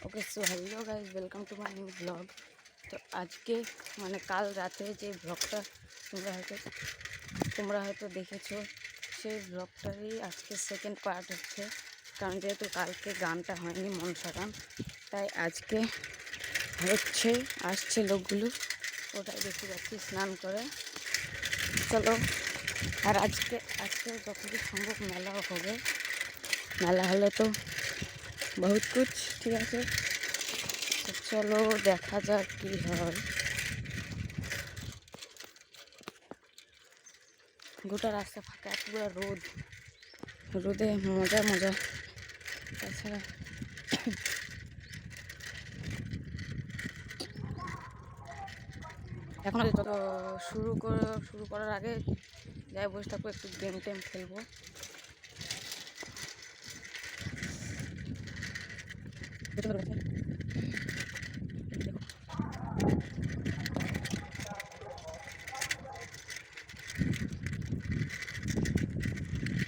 Okay so hello guys, welcome to my new blog. তো আজকে মানে কাল রাতে যে ব্লগটা তোমরা হয়তো দেখেছো, সেই ব্লগটারই আজকে সেকেন্ড পার্ট হচ্ছে। কারণ যেহেতু কালকে গানটা হয়নি মনসা গান, তাই আজকে আসছে লোকগুলো, ওটাই দেখতে যাচ্ছি স্নান করে। চলো, আর আজকে যতদূর সম্ভব মেলাও হবে। মেলা হলে তো বহুত কুছ, ঠিক আছে। তো চলো দেখা যাক কি হয়। গোটা রাস্তা ফাঁকা, পুরো রোদে মজা। তাছাড়া এখন যত শুরু করার আগে যাই বসে থাকবো, একটু গেম টেম খেলবো।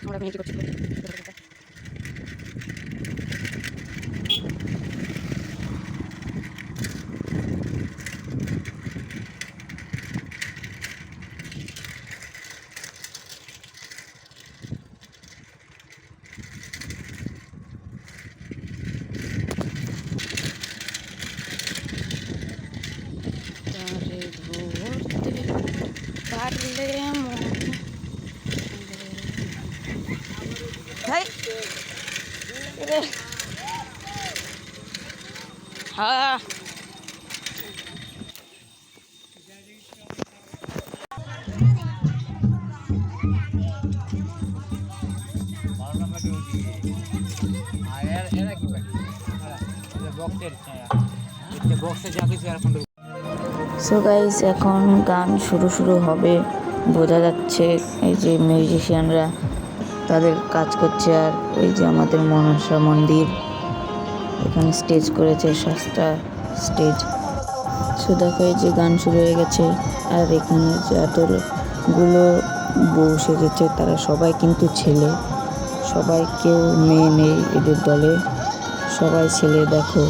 আমরা মিনিট করছি। পারলে হ্যাঁ, সো গাইস, এখন গান শুরু হবে, বোঝা যাচ্ছে। এই যে মিউজিশিয়ানরা তাদের কাজ করছে, আর ওই যে আমাদের মনসা মন্দির এখানে স্টেজ করেছে, 7টা স্টেজ। সো দেখো, এই যে গান শুরু হয়ে গেছে। আর এখানে যে এতগুলো বউ সেজেছে, তারা সবাই কিন্তু ছেলে, সবাই, কেউ মেয়ে নেই এদের দলে, সবাই ছেলে। দেখো,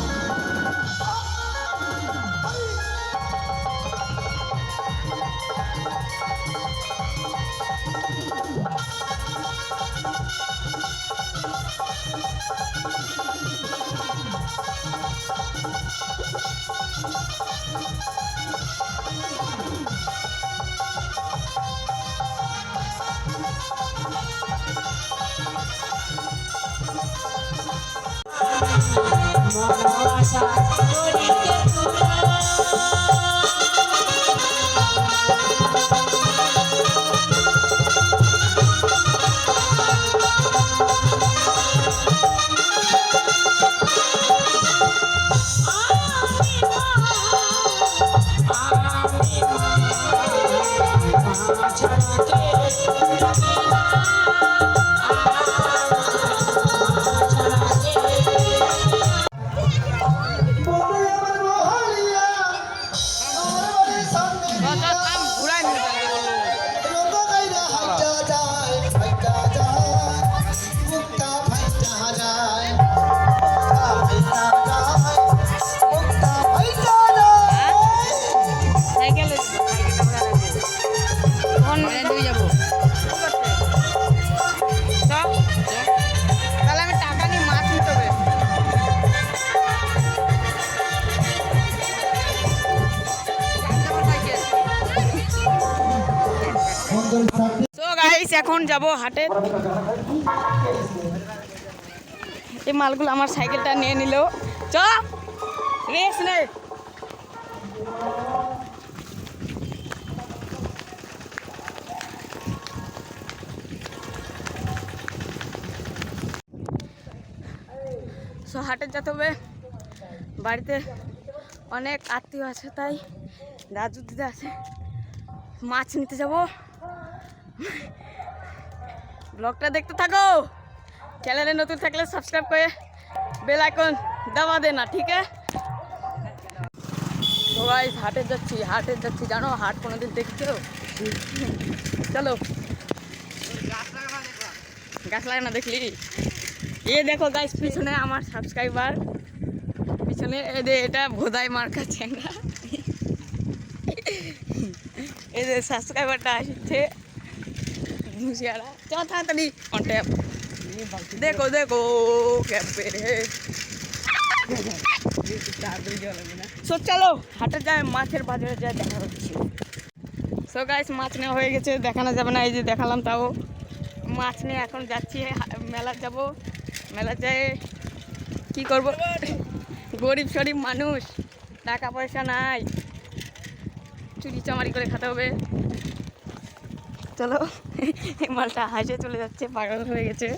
এখন যাব হাটে। এই মালগুলো আমার সাইকেলটা নিয়ে নিল। চ রেস নে। সো হাটে যেতে হবে, বাড়িতে অনেক আত্মীয় আছে, তাই দাদু দিদা আছে, মাছ নিতে যাব। ব্লগটা দেখতে থাকো। চ্যানেলে নতুন থাকলে সাবস্ক্রাইব করে বেল আইকন দাবা দেনা, ঠিক আছে। তো গাইস, হাটে যাচ্ছি। জানো, হাট কোনোদিন দেখছো? চলো, গাছ লাগে না দেখলি? এ দেখো গাইস, পিছনে আমার সাবস্ক্রাইবার পিছনে এই যে এটা ভোদাই মার্কা চ্যাংরা, এই যে সাবস্ক্রাইবারটা আসছে ঘুষিয়ারা চল তাড়াতাড়ি অন ট্যাপ দেখো দেখো ক্যাম্পে সো চলো হাটে যায়, মাছের বাজারে যায়, দেখা হচ্ছে। সো গাইস মাছ নেওয়া হয়ে গেছে, দেখানো যাবে না, এই যে দেখালাম। তাও মাছ নিয়ে এখন যাচ্ছি মেলা যাব। মেলা যায় কি করব, গরিব শরীফ মানুষ, টাকা পয়সা নাই, চুরি চামারি করে খেতে হবে। চলো এই মালটা হাসে চলে যাচ্ছে, পাগল হয়ে গেছে।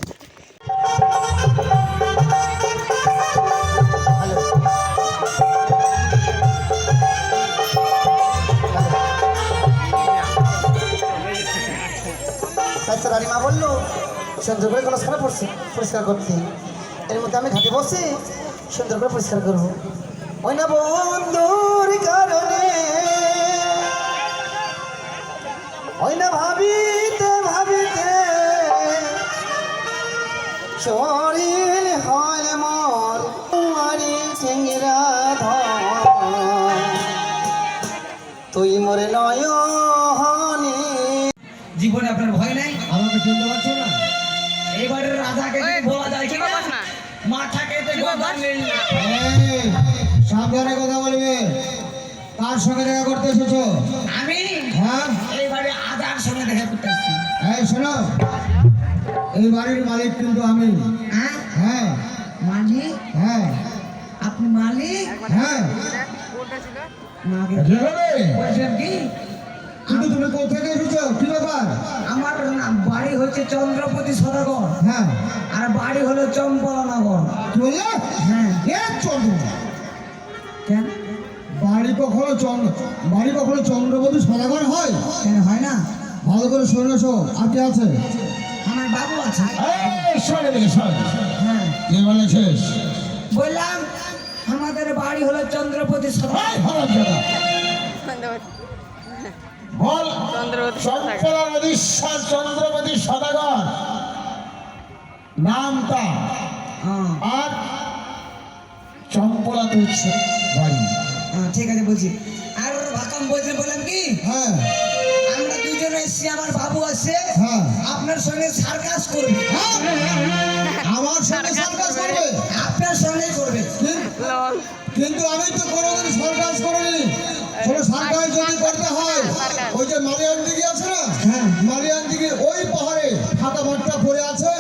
রানিমা বললো সুন্দর করে কলসখানা পরিষ্কার করতে, এর মধ্যে আমি ঘাটে বসে সুন্দর করে পরিষ্কার করবো। ওই না বন্ধুর কারণে, ওই না ভাবিতে ভাবিতে শরীর হয় মর তোমারি চেঙ্গিরা ধর, তুই মরে নয়নে। জীবনে আপনার ভয় নাই? আমাকে চিনতে পারছো না? এবারের রাজাকে বলা যায় কি না? মাথাকে সাবধানে কথা বলবে। কার সঙ্গে দেখা করতে এসেছো? আমি? হ্যাঁ, এইবারে আজার সঙ্গে দেখা করতে এসেছি। এই শোনো, এই বাড়ির মালিক কিন্তু আমি। হ্যাঁ হ্যাঁ মালিক? হ্যাঁ। আপনি মালিক? হ্যাঁ। বলছেন কি? কিন্তু তুমি কোথা থেকে এসেছো? কি ব্যাপার? আমার বাড়ি হচ্ছে চন্দ্রপতি সদাগর। হ্যাঁ। আর বাড়ি হলো চম্পলানগর। কি বললে? হ্যাঁ। কেন বাড়ি কখনো চন্দ্রপতি সদাগর হয়? কেন হয় না? ভালো করে শুনে শো। আর কে আছে? আমার বাবু আছে। হ্যাঁ। কে বলেছিস? বললাম আমাদের বাড়ি হলো চন্দ্রপতি সদাগর। বল চন্দ্রপতি সদাগর নামটা, আর চম্পলা তো হচ্ছে বাড়ি। ঠিক আছে বলছি। আর ভাকাম বলছেন, বললাম কি, হ্যাঁ আমরা দুজনে এসেছি, আমার বাবু আছে, হ্যাঁ আপনার সঙ্গে সার্কাস করবে। আমার সঙ্গে সার্কাস করবে? আপনার সঙ্গে করবে। কিন্তু আমি তো কোনোদিন সার্কাস করিনি। সার্কাস যদি করতে হয়, ওই যে মালিয়ান দিঘি আছে না, হ্যাঁ মালিয়ান দিঘির ওই পাহাড়ে ফাঁকা মাঠটা পড়ে আছে,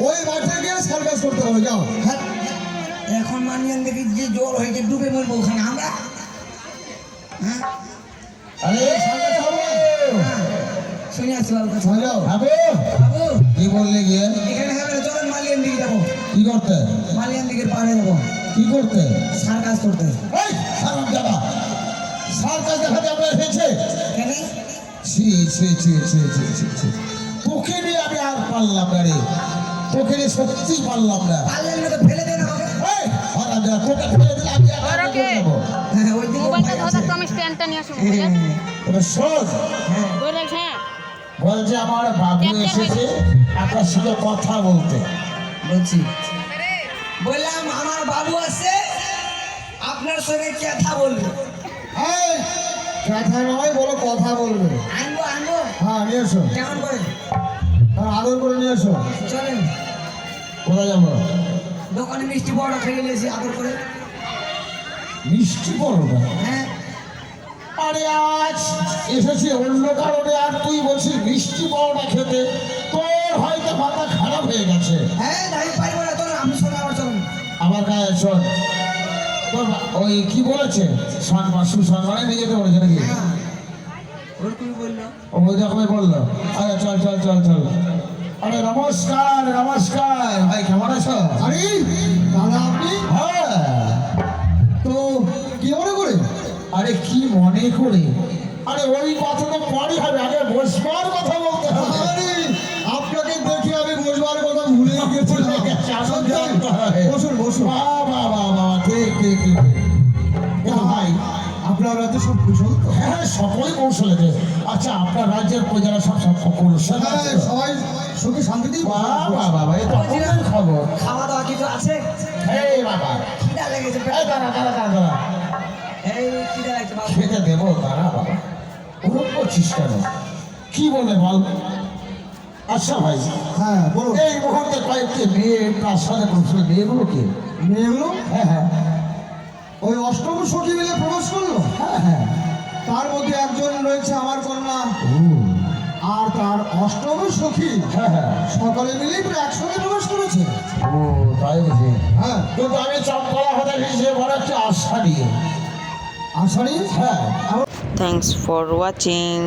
ওই মাঠে গিয়ে সার্কাস করতে হবে। যাও। হ্যাঁ এখন মালিয়ান দিঘির যে জল হয়েছে, ডুবে মরবো ওখানে আমরা। হ্যাঁ আরে সার্কাস হবে। শুনে আসছি বাবু কাছে। যাও বাবু। বাবু কি বললে গিয়ে? এখানে হবে, চলেন মালিয়ান দিঘি যাবো। কি করতে? মালিয়ান দিঘির পাড়ে যাবো। কি করতে? সার্কাস করতে। এই সারাম যাবা সার্কাস দেখাতে আমরা এসেছে। কেন? তোকে নিয়ে আমি আর পারলাম না রে, তোকে নিয়ে সত্যি পারলাম না। পারলেন না তো ফেলে দেন আমাকে। এই সারাম যা, তোকে ফেলে দিলে আমি আর যাবো। হ্যাঁ ওই দিন মোবাইলটা ধরে তো আমি স্ট্যান্ডটা নিয়ে আসব। এবার শোন, হ্যাঁ বলে হ্যাঁ বলছে আমার বাবু এসেছে আপনার সাথে কথা বলতে। বলছি বললাম আমার বাবু আছে, আপনার সঙ্গে কথা বলবে। এই কথা নয়, বলো কথা বলবে। আনবো। হ্যাঁ নিয়ে এসো। কেমন করে? আদর করে নিয়ে এসো। চলেন। কোথায় যাবো? দোকানে মিষ্টি বড়া খেয়ে নিয়েছি, আদর করে। মিষ্টি বড়া? হ্যাঁ। আরে আজ এসেছি অন্য কারণে, আর তুই বলছিস মিষ্টি বড়া খেতে? তোর হয়তো মাথা খারাপ হয়ে গেছে। হ্যাঁ আমি পারবো না, তোর আমি শোনো, আমার চলুন। আমার গায়ে শোন, ওই কি বলেছে সুসম্মানে নিয়ে যেতে বলেছে নাকি? ও ওই রকমই বললো। আরে চল। আরে নমস্কার ভাই, কেমন আছো? আরে দাদা আপনি? হ্যাঁ। তো কি মনে করে? আরে কি মনে করে? আরে ওই কথা তো পরই হবে, আগে বসবার কথা বলতে হবে। আরে আপনাকে দেখে আমি বসবার কথা ভুলে গেছিলাম। বসুন। বাবা ঠিক। ভাই আপনার রাজ্যে সব কুশল? হ্যাঁ সকলে কৌশলে। আচ্ছা আপনার রাজ্যের প্রজারা সব কৌশল? হ্যাঁ সবাই সুখে শান্তিতেই। বাবা এটা খবর। খাওয়া দাওয়া কিছু আছে? এই বাবা খিদা এই দাঁড়া দাঁড়া দাঁড়া দাঁড়া খেতে দেবো দাঁড়া বাবা ওরকম করছিস কেন কি বলে বল আচ্ছা ভাই হ্যাঁ বলুন এই মুহূর্তে কয়েকটি মেয়ে প্রাসাদে পৌঁছল মেয়েগুলোকে মেয়েগুলো হ্যাঁ হ্যাঁ ওই অষ্টম সখী মিলে প্রবেশ করলো হ্যাঁ হ্যাঁ তার মধ্যে একজন রয়েছে আমার কন্যা ও, আর তার অষ্টম সখী হ্যাঁ হ্যাঁ সকলে মিলেই প্রায় একসঙ্গে প্রবেশ করেছে ও তাই বুঝি হ্যাঁ কিন্তু আমি চম্পলা হতে গেছি বড় একটা আশা নিয়ে আষাঢ়ি হ্যাঁ থ্যাংকস ফর ওয়াচিং।